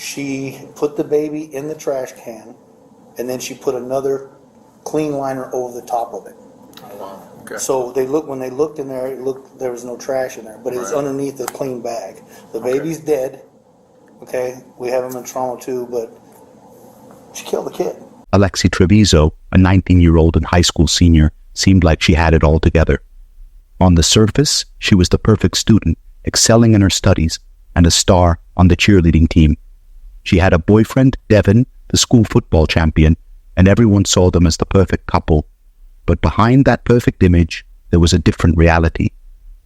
she put the baby in the trash can, and then she put another clean liner over the top of it. Oh, wow. Okay. So when they looked in there, there was no trash in there, but it was underneath a clean bag. The baby's dead. Okay, we have him in trauma too, but she killed the kid. Alexee Trevizo, a 19-year-old and high school senior, seemed like she had it all together. On the surface, she was the perfect student, excelling in her studies, and a star on the cheerleading team. She had a boyfriend, Devin, the school football champion, and everyone saw them as the perfect couple. But behind that perfect image, there was a different reality,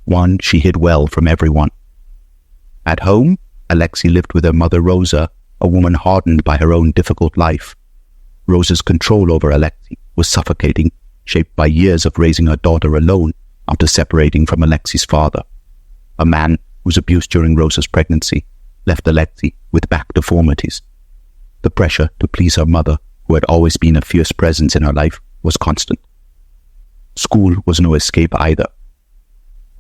one she hid well from everyone. At home, Alexee lived with her mother Rosa, a woman hardened by her own difficult life. Rosa's control over Alexee was suffocating, shaped by years of raising her daughter alone after separating from Alexee's father. A man whose abuse during Rosa's pregnancy left Alexee with back deformities. The pressure to please her mother, who had always been a fierce presence in her life, was constant. School was no escape either.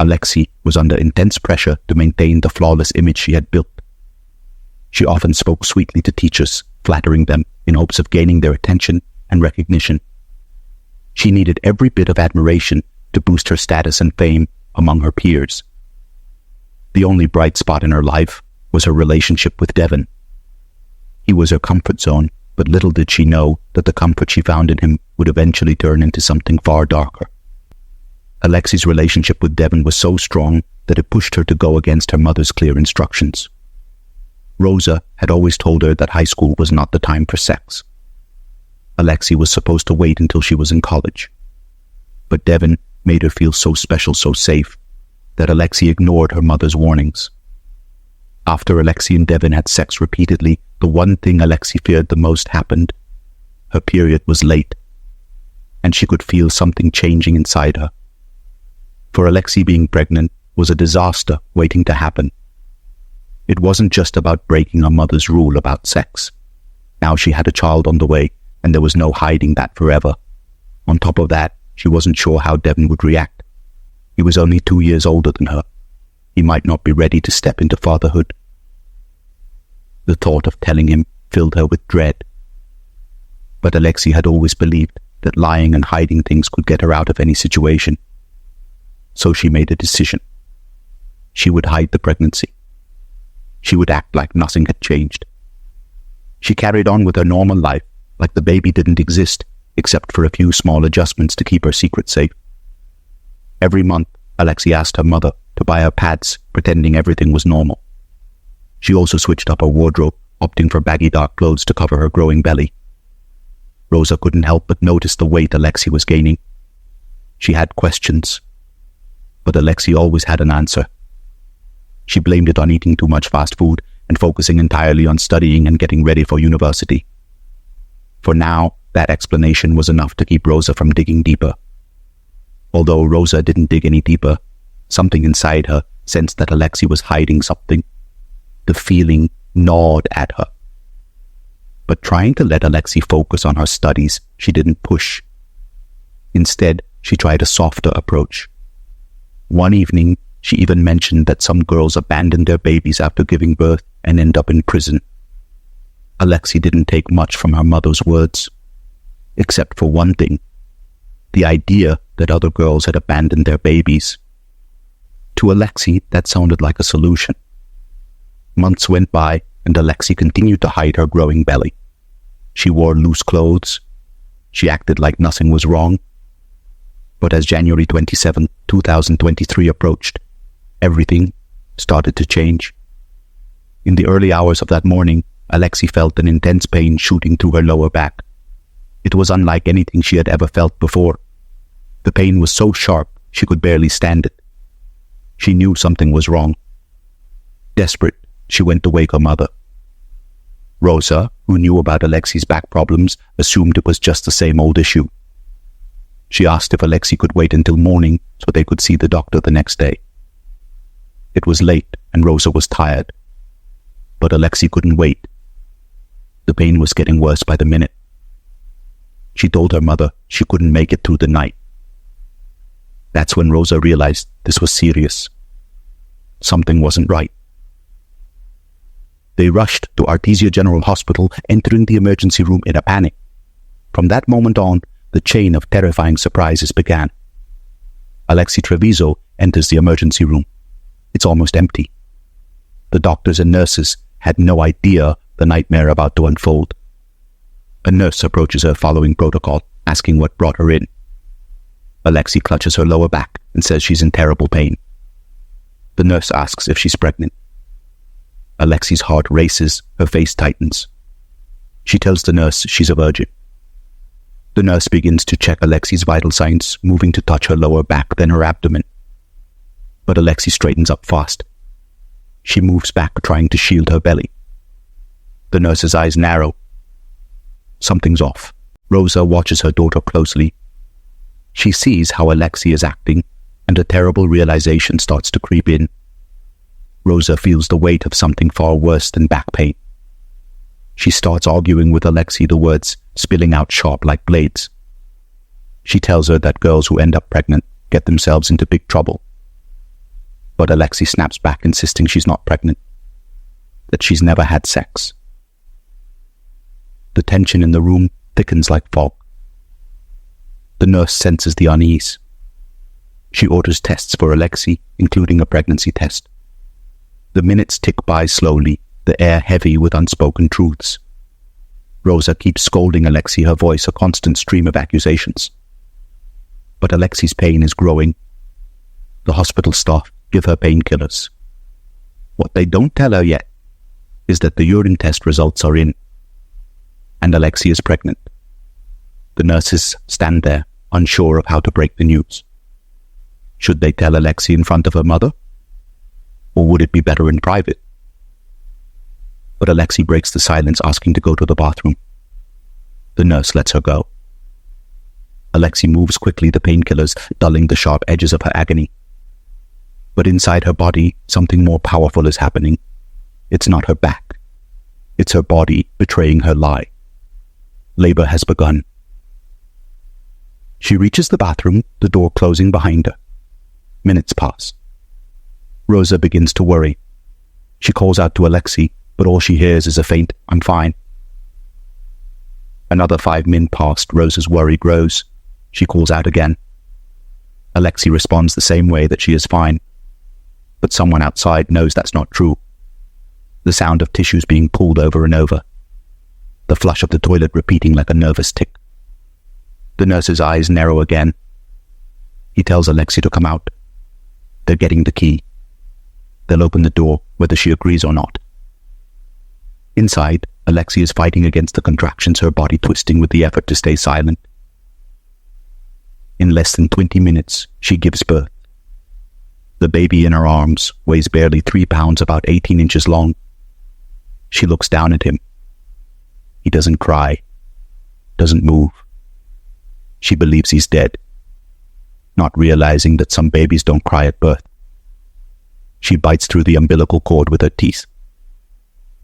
Alexee was under intense pressure to maintain the flawless image she had built. She often spoke sweetly to teachers, flattering them in hopes of gaining their attention and recognition. She needed every bit of admiration to boost her status and fame among her peers. The only bright spot in her life was her relationship with Devin. He was her comfort zone, but little did she know that the comfort she found in him would eventually turn into something far darker. Alexee's relationship with Devin was so strong that it pushed her to go against her mother's clear instructions. Rosa had always told her that high school was not the time for sex. Alexee was supposed to wait until she was in college. But Devin made her feel so special, so safe, that Alexee ignored her mother's warnings. After Alexee and Devin had sex repeatedly, the one thing Alexee feared the most happened. Her period was late, and she could feel something changing inside her. For Alexee, being pregnant was a disaster waiting to happen. It wasn't just about breaking her mother's rule about sex. Now she had a child on the way, and there was no hiding that forever. On top of that, she wasn't sure how Devin would react. He was only 2 years older than her. He might not be ready to step into fatherhood. The thought of telling him filled her with dread. But Alexee had always believed that lying and hiding things could get her out of any situation. So she made a decision. She would hide the pregnancy. She would act like nothing had changed. She carried on with her normal life, like the baby didn't exist, except for a few small adjustments to keep her secret safe. Every month, Alexee asked her mother to buy her pads, pretending everything was normal. She also switched up her wardrobe, opting for baggy dark clothes to cover her growing belly. Rosa couldn't help but notice the weight Alexee was gaining. She had questions, but Alexee always had an answer. She blamed it on eating too much fast food and focusing entirely on studying and getting ready for university. For now, that explanation was enough to keep Rosa from digging deeper. Although Rosa didn't dig any deeper, something inside her sensed that Alexee was hiding something. The feeling gnawed at her. But trying to let Alexee focus on her studies, she didn't push. Instead, she tried a softer approach. One evening, she even mentioned that some girls abandon their babies after giving birth and end up in prison. Alexee didn't take much from her mother's words, except for one thing: the idea that other girls had abandoned their babies. To Alexee, that sounded like a solution. Months went by, and Alexee continued to hide her growing belly. She wore loose clothes. She acted like nothing was wrong. But as January 27, 2023 approached, everything started to change. In the early hours of that morning, Alexee felt an intense pain shooting through her lower back. It was unlike anything she had ever felt before. The pain was so sharp, she could barely stand it. She knew something was wrong. Desperate, she went to wake her mother. Rosa, who knew about Alexee's back problems, assumed it was just the same old issue. She asked if Alexee could wait until morning so they could see the doctor the next day. It was late and Rosa was tired. But Alexee couldn't wait. The pain was getting worse by the minute. She told her mother she couldn't make it through the night. That's when Rosa realized this was serious. Something wasn't right. They rushed to Artesia General Hospital, entering the emergency room in a panic. From that moment on, the chain of terrifying surprises began. Alexee Trevizo enters the emergency room. It's almost empty. The doctors and nurses had no idea the nightmare about to unfold. A nurse approaches her following protocol, asking what brought her in. Alexee clutches her lower back and says she's in terrible pain. The nurse asks if she's pregnant. Alexee's heart races, her face tightens. She tells the nurse she's a virgin. The nurse begins to check Alexee's vital signs, moving to touch her lower back, then her abdomen. But Alexee straightens up fast. She moves back, trying to shield her belly. The nurse's eyes narrow. Something's off. Rosa watches her daughter closely. She sees how Alexee is acting, and a terrible realization starts to creep in. Rosa feels the weight of something far worse than back pain. She starts arguing with Alexee, the words spilling out sharp like blades. She tells her that girls who end up pregnant get themselves into big trouble. But Alexee snaps back, insisting she's not pregnant, that she's never had sex. The tension in the room thickens like fog. The nurse senses the unease. She orders tests for Alexee, including a pregnancy test. The minutes tick by slowly, the air heavy with unspoken truths. Rosa keeps scolding Alexee, her voice a constant stream of accusations. But Alexee's pain is growing. The hospital staff give her painkillers. What they don't tell her yet is that the urine test results are in, and Alexee is pregnant. The nurses stand there, unsure of how to break the news. Should they tell Alexee in front of her mother? Or would it be better in private? But Alexee breaks the silence, asking to go to the bathroom. The nurse lets her go. Alexee moves quickly, the painkillers dulling the sharp edges of her agony. But inside her body, something more powerful is happening. It's not her back. It's her body betraying her lie. Labor has begun. She reaches the bathroom, the door closing behind her. Minutes pass. Rosa begins to worry. She calls out to Alexee, but all she hears is a faint, "I'm fine." Another 5 minutes past, Rosa's worry grows. She calls out again. Alexee responds the same way, that she is fine. But someone outside knows that's not true. The sound of tissues being pulled over and over. The flush of the toilet repeating like a nervous tick. The nurse's eyes narrow again. He tells Alexee to come out. They're getting the key. They'll open the door, whether she agrees or not. Inside, Alexee is fighting against the contractions, her body twisting with the effort to stay silent. In less than 20 minutes, she gives birth. The baby in her arms weighs barely 3 pounds, about 18 inches long. She looks down at him. He doesn't cry, doesn't move. She believes he's dead, not realizing that some babies don't cry at birth. She bites through the umbilical cord with her teeth.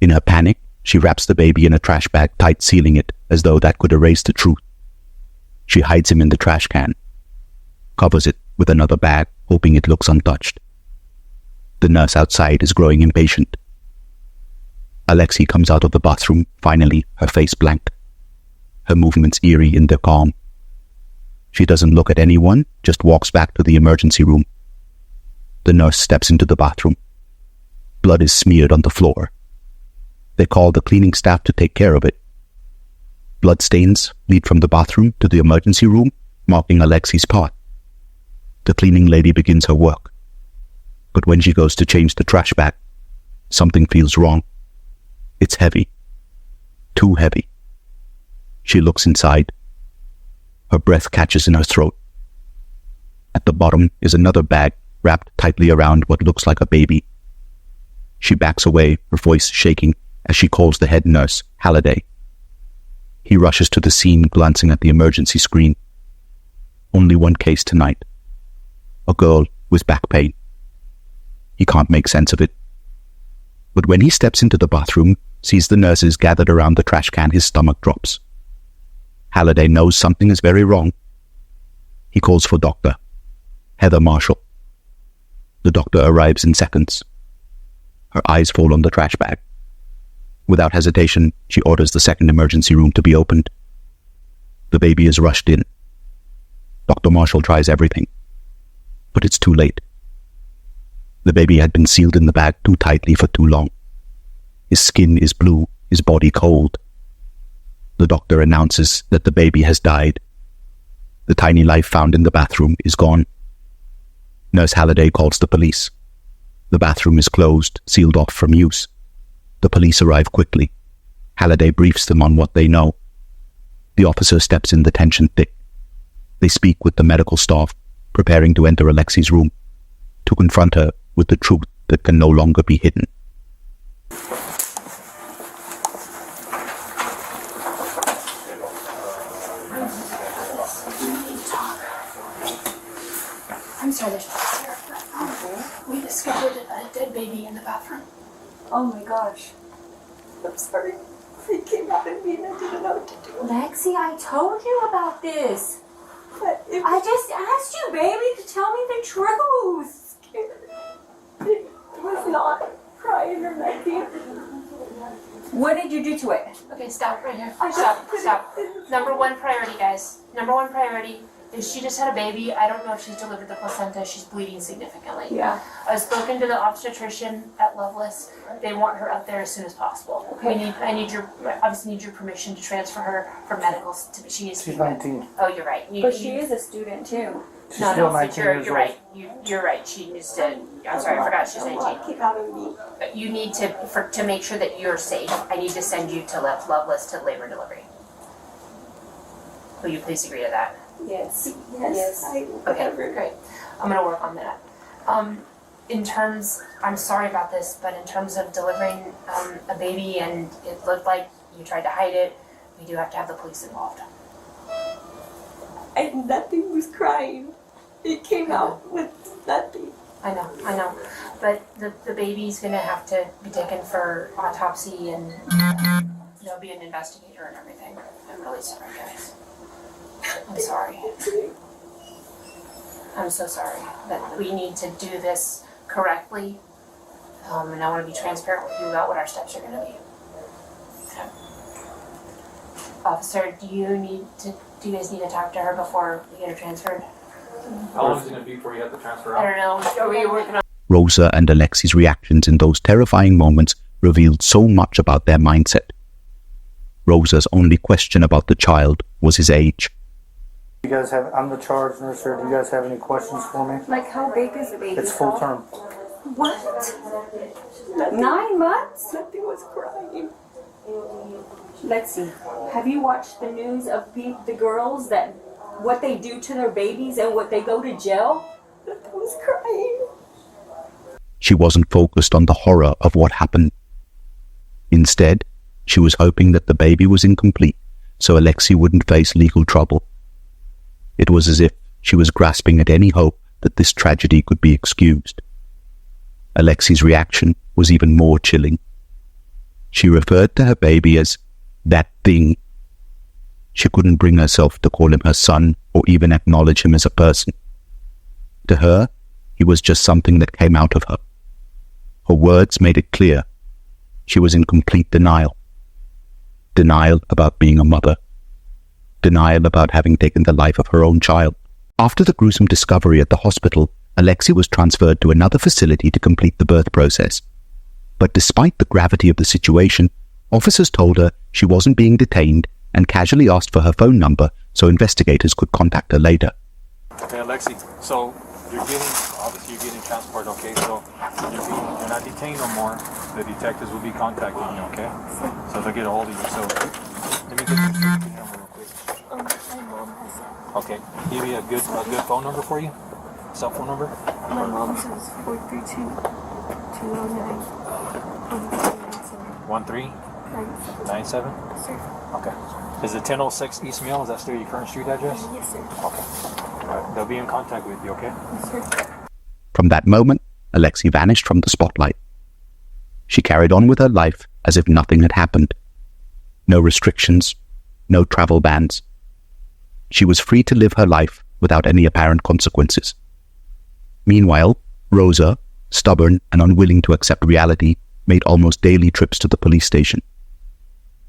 In her panic, she wraps the baby in a trash bag, tight sealing it, as though that could erase the truth. She hides him in the trash can, covers it with another bag, hoping it looks untouched. The nurse outside is growing impatient. Alexee comes out of the bathroom, finally, her face blank, her movements eerie in their calm. She doesn't look at anyone, just walks back to the emergency room. The nurse steps into the bathroom. Blood is smeared on the floor. They call the cleaning staff to take care of it. Blood stains lead from the bathroom to the emergency room, marking Alexee's path. The cleaning lady begins her work. But when she goes to change the trash bag, something feels wrong. It's heavy. Too heavy. She looks inside. Her breath catches in her throat. At the bottom is another bag wrapped tightly around what looks like a baby. She backs away, her voice shaking, as she calls the head nurse, Halliday. He rushes to the scene, glancing at the emergency screen. Only one case tonight. A girl with back pain. He can't make sense of it. But when he steps into the bathroom, sees the nurses gathered around the trash can, his stomach drops. Halliday knows something is very wrong. He calls for Dr. Heather Marshall. The doctor arrives in seconds. Her eyes fall on the trash bag. Without hesitation, she orders the second emergency room to be opened. The baby is rushed in. Dr. Marshall tries everything, but it's too late. The baby had been sealed in the bag too tightly for too long. His skin is blue, his body cold. The doctor announces that the baby has died. The tiny life found in the bathroom is gone. Nurse Halliday calls the police. The bathroom is closed, sealed off from use. The police arrive quickly. Halliday briefs them on what they know. The officer steps in, the tension thick. They speak with the medical staff, preparing to enter Alexee's room, to confront her with the truth that can no longer be hidden. I'm sorry, there's we discovered a dead baby in the bathroom. Oh my gosh. I'm sorry. He came out at me and I didn't know what to do. Lexi, I told you about this. But it I just asked you, baby, to tell me the truth. it was not crying or nothing. What did you do to it? Okay, stop right here. I Stop, just- stop. Number one priority, guys. Number one priority is she just had a baby. I don't know if she's delivered the placenta. She's bleeding significantly. Yeah. I've spoken to the obstetrician at Loveless. They want her out there as soon as possible. Okay. I obviously need your permission to transfer her from medicals to, she needs to She's be 19. Oh, you're right. But she is a student too. She's No, still no, 19 you're years you're old. right. You're right. She needs to, I'm sorry, I forgot she's 19. Came out of me. But you need to make sure that you're safe, I need to send you to Loveless to labor and delivery. Will you please agree to that? Yes. Yes. Okay, Whatever. great. I'm gonna work on that. In terms, I'm sorry about this, but in terms of delivering a baby and it looked like you tried to hide it, we do have to have the police involved. And nothing was crying. It came out with nothing. I know. But the baby's gonna have to be taken for autopsy and there'll be an investigator and everything. I'm really sorry, guys. I'm sorry. I'm so sorry. But we need to do this correctly. And I want to be transparent with you about what our steps are going to be. Okay. Officer, do you guys need to talk to her before we get her transferred? How long is it going to be before you have to transfer I out? don't know. Are we working on? Rosa and Alexee's reactions in those terrifying moments revealed so much about their mindset. Rosa's only question about the child was his age. You guys have, I'm the charge nurse here. Do you guys have any questions for me? Like how big is the baby? It's full term. What? Nothing, 9 months? nothing was crying. Lexi, have you watched the news of the girls that what they do to their babies and what they go to jail? Nothing was crying. She wasn't focused on the horror of what happened. Instead, she was hoping that the baby was incomplete so Alexee wouldn't face legal trouble. It was as if she was grasping at any hope that this tragedy could be excused. Alexee's reaction was even more chilling. She referred to her baby as that thing. She couldn't bring herself to call him her son or even acknowledge him as a person. To her, he was just something that came out of her. Her words made it clear. She was in complete denial. Denial about being a mother. Denial about having taken the life of her own child. After the gruesome discovery at the hospital, Alexee was transferred to another facility to complete the birth process. But despite the gravity of the situation, officers told her she wasn't being detained and casually asked for her phone number so investigators could contact her later. Okay, Alexee, so you're getting transported, okay? So you're not detained no more. The detectives will be contacting you, okay? So they'll get a hold of you. So let me get your number real quick. My mom has it. Okay, give me a good phone number for you? Cell phone number? My mom says 432-209-1397. 1397? Sir. Okay. Is it 1006 East Mill? Is that still your current street address? Yes, sir. Okay. All right. They'll be in contact with you, okay? Yes, sir. From that moment, Alexee vanished from the spotlight. She carried on with her life as if nothing had happened. No restrictions, no travel bans. She was free to live her life without any apparent consequences. Meanwhile, Rosa, stubborn and unwilling to accept reality, made almost daily trips to the police station.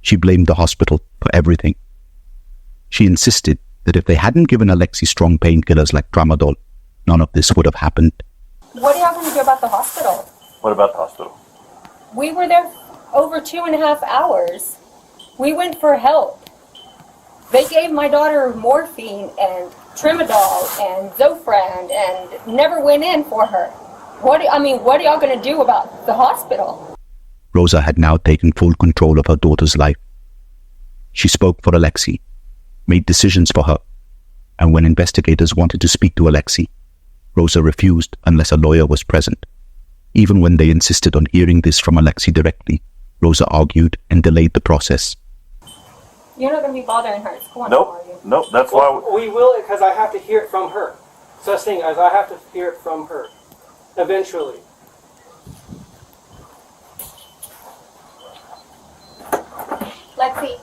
She blamed the hospital for everything. She insisted that if they hadn't given Alexee strong painkillers like tramadol, none of this would have happened. What are y'all going to do about the hospital? What about the hospital? We were there over 2.5 hours. We went for help. They gave my daughter morphine and tramadol and Zofran and never went in for her. What are y'all going to do about the hospital? Rosa had now taken full control of her daughter's life. She spoke for Alexee, made decisions for her, and when investigators wanted to speak to Alexee, Rosa refused unless a lawyer was present. Even when they insisted on hearing this from Alexee directly, Rosa argued and delayed the process. You're not going to be bothering her. Come on, Nope. are you? Nope. That's why. We will, because I have to hear it from her. Such thing as I have to hear it from her. Eventually. Let's see.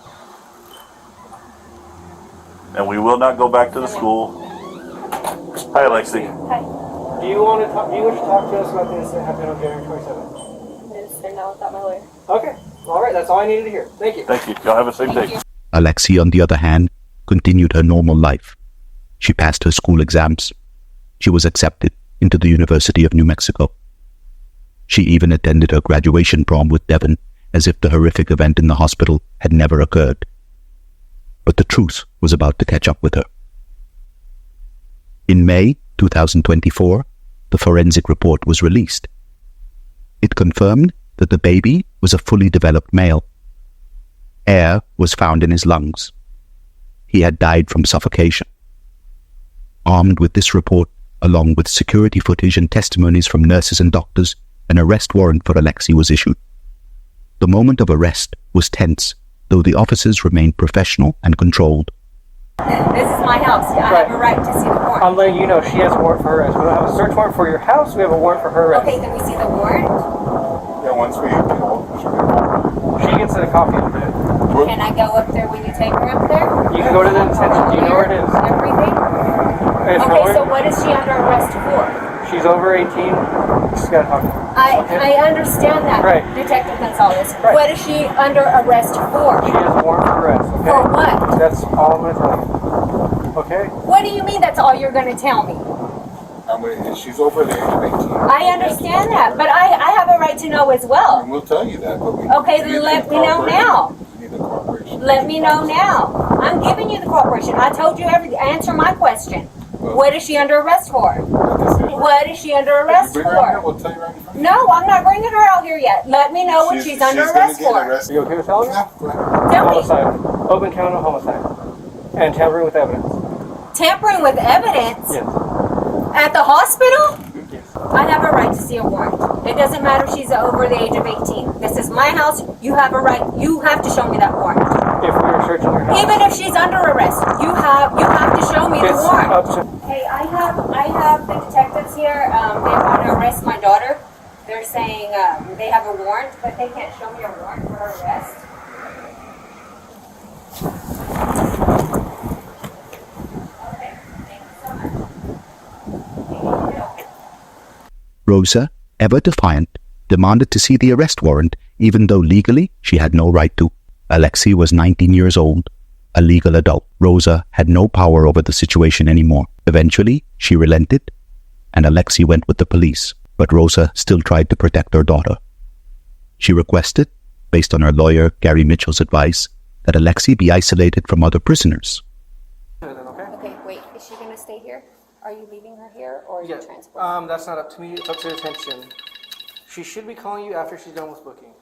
And we will not go back to the school. Hi, Alexee. Hi. Do you want to talk? Do you wish to talk to us about the incident happening on January 27th? Just send out without my lawyer. Okay. All right. That's all I needed to hear. Thank you. Thank you. Y'all have a safe day. Alexee, on the other hand, continued her normal life. She passed her school exams. She was accepted into the University of New Mexico. She even attended her graduation prom with Devin, as if the horrific event in the hospital had never occurred. But the truth was about to catch up with her. In May 2024, the forensic report was released. It confirmed that the baby was a fully developed male. Air was found in his lungs. He had died from suffocation. Armed with this report, along with security footage and testimonies from nurses and doctors, an arrest warrant for Alexee was issued. The moment of arrest was tense, though the officers remained professional and controlled. This is my house. I have a right to see the warrant. I'm letting you know she has a warrant for her arrest. We don't have a search warrant for your house. We have a warrant for her arrest. Okay, can we see the warrant? Yeah, once we, She gets a copy of it. Can I go up there when you take her up there? You can go to the detention. Do you know where it is? Everything? It's Okay, nowhere. so what is she under arrest for? She's over 18. Just gotta talk to her. I understand that, Right. Detective Gonzalez. Right. What is she under arrest for? She has a warrant for arrest. Okay? For what? That's all I'm gonna tell you. Okay? What do you mean that's all you're going to tell me? she's over the age of 18. I understand that, but I have a right to know as well. And we'll tell you that, but we Okay, we then need let the me know cooperation. now. We need the cooperation. Let me know now. I'm giving you the cooperation. I told you everything. Answer my question. Well, What is she under arrest for? What is she under arrest Bring her out here, for? we'll tell you right in front of No, I'm not bringing her out here yet. Let me know what she's under gonna arrest get for. arrested. Are you okay with telling her? Yeah, go ahead. Tell me. Homicide. Open count of homicide. And tampering with evidence. Tampering with evidence Yes. at the hospital? Yes. I have a right to see a warrant. It doesn't matter if she's over the age of 18. This is my house. You have a right. You have to show me that warrant. If we were searching your house. Even if she's under arrest, you have to show me the It's warrant. up to... Hey, I have the detectives here. They want to arrest my daughter. They're saying they have a warrant, but they can't show me a warrant for her arrest. Okay, thank you so much. Rosa, ever defiant, demanded to see the arrest warrant, even though legally she had no right to. Alexee was 19 years old, a legal adult. Rosa had no power over the situation anymore. Eventually, she relented, and Alexee went with the police, but Rosa still tried to protect her daughter. She requested, based on her lawyer Gary Mitchell's advice, that Alexee be isolated from other prisoners. Okay, wait. Is she going to stay here? Are you leaving her here, or are you Yeah. transporting? That's not up to me. It's up to detention. She should be calling you after she's done with booking.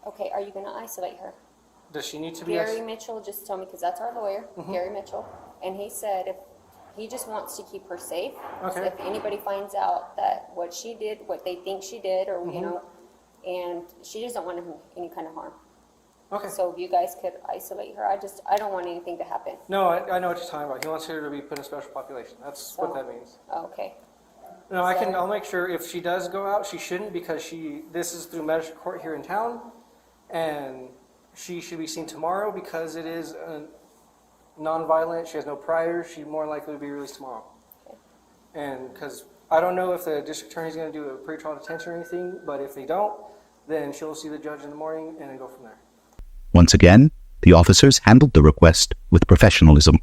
Okay, are you going to isolate her? Does she need to be... Gary Mitchell just told me, because that's our lawyer, Gary Mitchell, and he said if he just wants to keep her safe. Okay. So if anybody finds out that what she did, what they think she did, or you know, and she doesn't want any kind of harm. Okay. So if you guys could isolate her, I don't want anything to happen. No, I know what you're talking about. He wants her to be put in a special population. That's what that means. Okay. No, I'll make sure if she does go out, she shouldn't, because this is through magistrate court here in town, and she should be seen tomorrow because it is non-violent. She has no priors. She's more likely to be released tomorrow. Okay. And because I don't know if the district attorney is going to do a pretrial detention or anything, but if they don't, then she'll see the judge in the morning and then go from there. Once again, the officers handled the request with professionalism.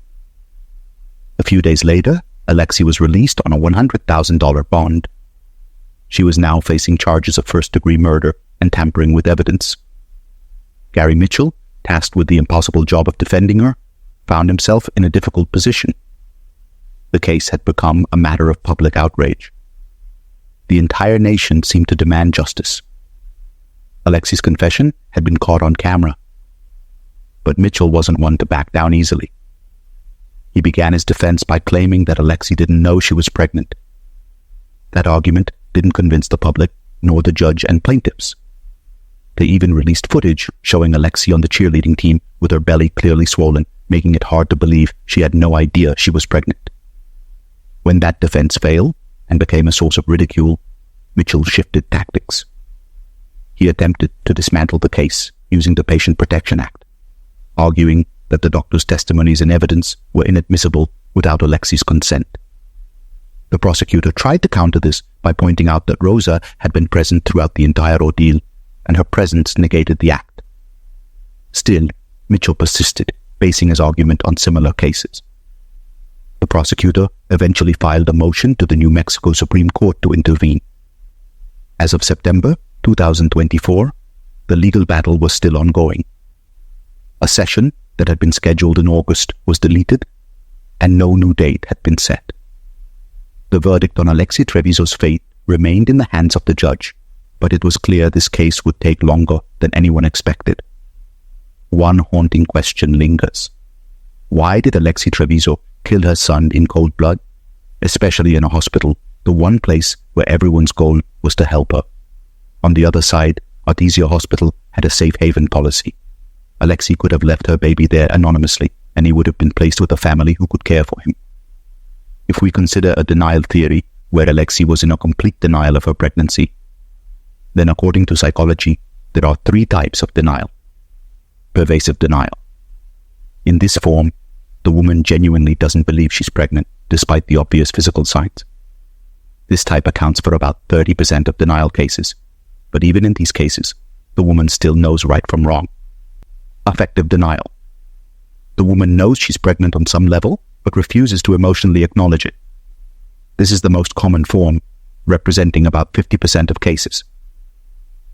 A few days later, Alexee was released on a $100,000 bond. She was now facing charges of first-degree murder and tampering with evidence. Gary Mitchell, tasked with the impossible job of defending her, found himself in a difficult position. The case had become a matter of public outrage. The entire nation seemed to demand justice. Alexee's confession had been caught on camera. But Mitchell wasn't one to back down easily. He began his defense by claiming that Alexee didn't know she was pregnant. That argument didn't convince the public, nor the judge and plaintiffs. They even released footage showing Alexee on the cheerleading team with her belly clearly swollen, making it hard to believe she had no idea she was pregnant. When that defense failed and became a source of ridicule, Mitchell shifted tactics. He attempted to dismantle the case using the Patient Protection Act, arguing that the doctor's testimonies and evidence were inadmissible without Alexee's consent. The prosecutor tried to counter this by pointing out that Rosa had been present throughout the entire ordeal, and her presence negated the act. Still, Mitchell persisted, basing his argument on similar cases. The prosecutor eventually filed a motion to the New Mexico Supreme Court to intervene. As of September 2024, the legal battle was still ongoing. A session that had been scheduled in August was deleted, and no new date had been set. The verdict on Alexee Trevizo's fate remained in the hands of the judge, but it was clear this case would take longer than anyone expected. One haunting question lingers. Why did Alexee Trevizo kill her son in cold blood, especially in a hospital, the one place where everyone's goal was to help her? On the other side, Artesia Hospital had a safe haven policy. Alexee could have left her baby there anonymously, and he would have been placed with a family who could care for him. If we consider a denial theory where Alexee was in a complete denial of her pregnancy, then according to psychology, there are 3 types of denial. Pervasive denial. In this form, the woman genuinely doesn't believe she's pregnant, despite the obvious physical signs. This type accounts for about 30% of denial cases, but even in these cases, the woman still knows right from wrong. Affective denial. The woman knows she's pregnant on some level, but refuses to emotionally acknowledge it. This is the most common form, representing about 50% of cases.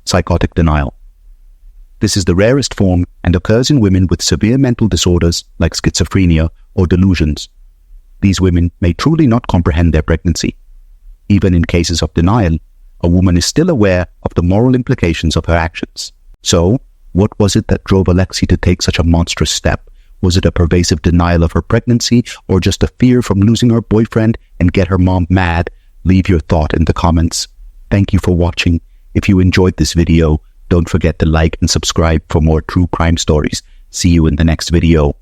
Psychotic denial. This is the rarest form and occurs in women with severe mental disorders like schizophrenia or delusions. These women may truly not comprehend their pregnancy. Even in cases of denial, a woman is still aware of the moral implications of her actions. So, what was it that drove Alexee to take such a monstrous step? Was it a pervasive denial of her pregnancy, or just a fear from losing her boyfriend and get her mom mad? Leave your thought in the comments. Thank you for watching. If you enjoyed this video, don't forget to like and subscribe for more true crime stories. See you in the next video.